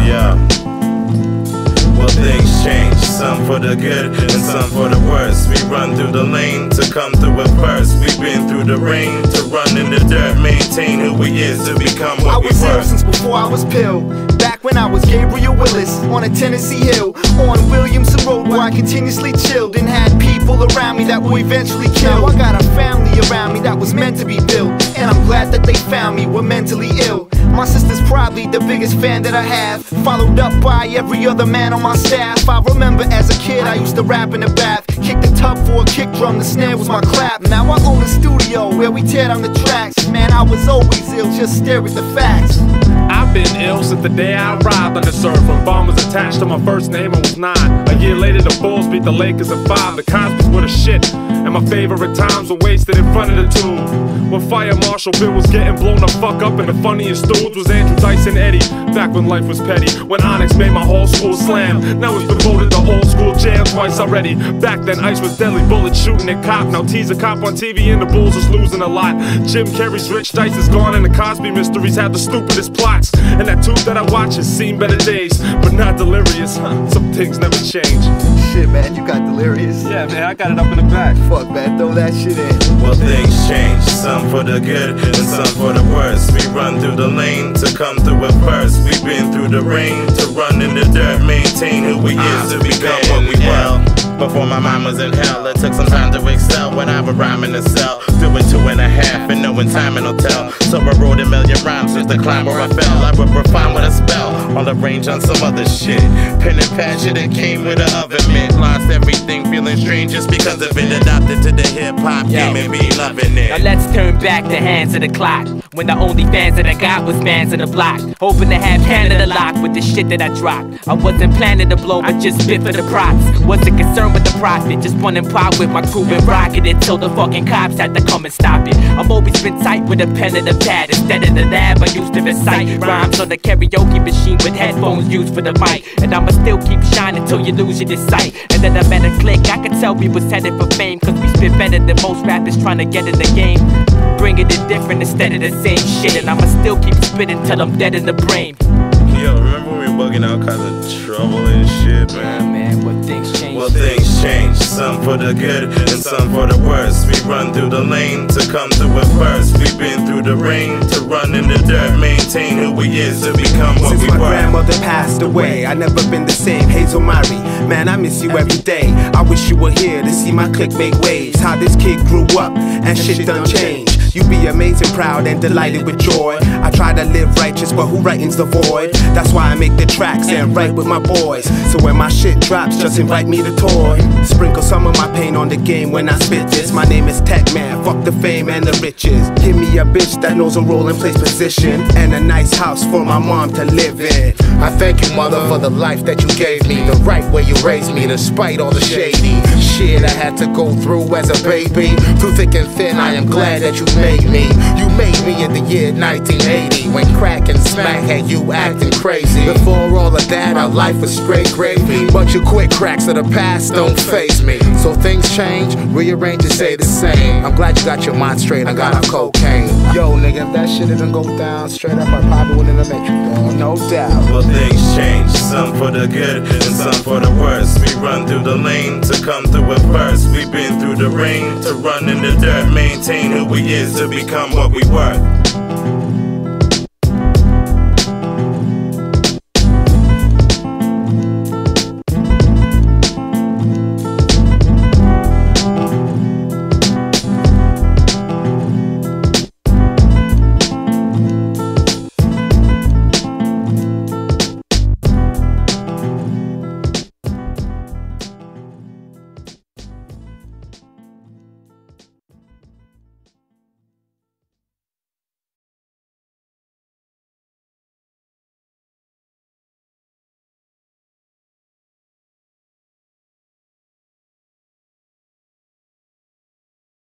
Yeah. Well, things change, some for the good and some for the worse. We run through the lane to come through it first. We've been through the rain to run in the dirt, maintain who we is to become what we were. I was ill since before I was pill. Back when I was Gabriel Willis on a Tennessee hill, on Williamson Road where I continuously chilled and had people around me that were eventually killed. Now I got a family around me that was meant to be built, and I'm glad that they found me, were mentally ill. My sister's probably the biggest fan that I have, followed up by every other man on my staff. I remember as a kid I used to rap in the bath, kick the tub for a kick drum, the snare was my clap. Now I own a studio where we tear down the tracks. Man, I was always ill, just stare at the facts. I've been ill since the day I arrived on the surf. When bomb was attached to my first name, I was 9. A year later, the Bulls beat the Lakers at 5. The Cosby's were the shit, and my favorite times were wasted in front of the tube. When Fire Marshal Bill was getting blown the fuck up, and the funniest dudes was Andrew Dice and Eddie. Back when life was petty, when Onyx made my whole school slam. Now it's been voted the old school jam twice already. Back then, Ice was deadly, bullets shooting at cop. Now T's a cop on TV, and the Bulls is losing a lot. Jim Carrey's Rich Dice is gone, and the Cosby mysteries have the stupidest plots. And that tube that I watch has seen better days, but not delirious. Some things never change. Shit, man, you got delirious? Yeah, man, I got it up in the back. Fuck, man, throw that shit in. Well, things change, some for the good and some for the worse. We run through the lane to come through it first. We've been through the rain to run in the dirt, maintain who we is to become what we were. Before my mind was in hell, it took some time to excel. When I would rhyme in the cell, do it 2.5 and knowing time it'll tell. So I wrote a million rhymes since the climb where I fell. I would refine with a spell, all arrange on some other shit. Pen and pad shit that came with the oven mitt. Lost everything, feeling strange just because of it. Adopted to the hip hop game and be loving it. Now let's turn back the hands of the clock, when the only fans that I got was fans of the block. Hoping to have Canada locked with the shit that I dropped. I wasn't planning to blow, I just spit for the props. Wasn't concerned with the profit, just wanting pot with my crew and rocket it till the fucking cops had to come and stop it. I've always been tight with a pen and a pad. Instead of the lab, I used to recite rhymes on the karaoke machine with headphones used for the mic. And I'ma still keep shining till you lose your sight. And then I met a click, I could tell we was headed for fame, cause we spit better than most rappers trying to get in the game. Bringing it different instead of the same shit, and I'ma still keep spitting till I'm dead in the brain. Yo, remember when we were bugging out cause of trouble and shit, man? Man, what things change. Well, things change, some for the good and some for the worse. We run through the lane to come through it first. We've been through the rain to run in the dirt, maintain who we is to become what we were. Since my grandmother passed away, I never been the same. Hazel Mari, man, I miss you every day. I wish you were here to see my clique make waves. How this kid grew up and shit done changed. You be amazing, proud, and delighted with joy. I try to live righteous, but who rightens the void? That's why I make the tracks and write with my boys. So when my shit drops, just invite me to tour. Sprinkle some of my pain on the game when I spit this. My name is Tech Man, fuck the fame and the riches. Give me a bitch that knows a role and place position, and a nice house for my mom to live in. I thank you, mother, for the life that you gave me, the right way you raised me, despite all the shady shit I had to go through as a baby. Through thick and thin, I am glad that you made me. You made me in the year 1980, when crack and smack had you acting crazy. Before all of that, our life was straight gravy, but your quick cracks of the past don't faze me. So things change, rearrange and stay the same. I'm glad you got your mind straight, I got on cocaine. Yo, nigga, if that shit didn't go down straight up, I probably wouldn't have met you, dog, no doubt. Well, things change, some for the good and some for the worse. We run through the lane to come through it first. We've been through the rain to run in the dirt, maintain who we is to become what we were.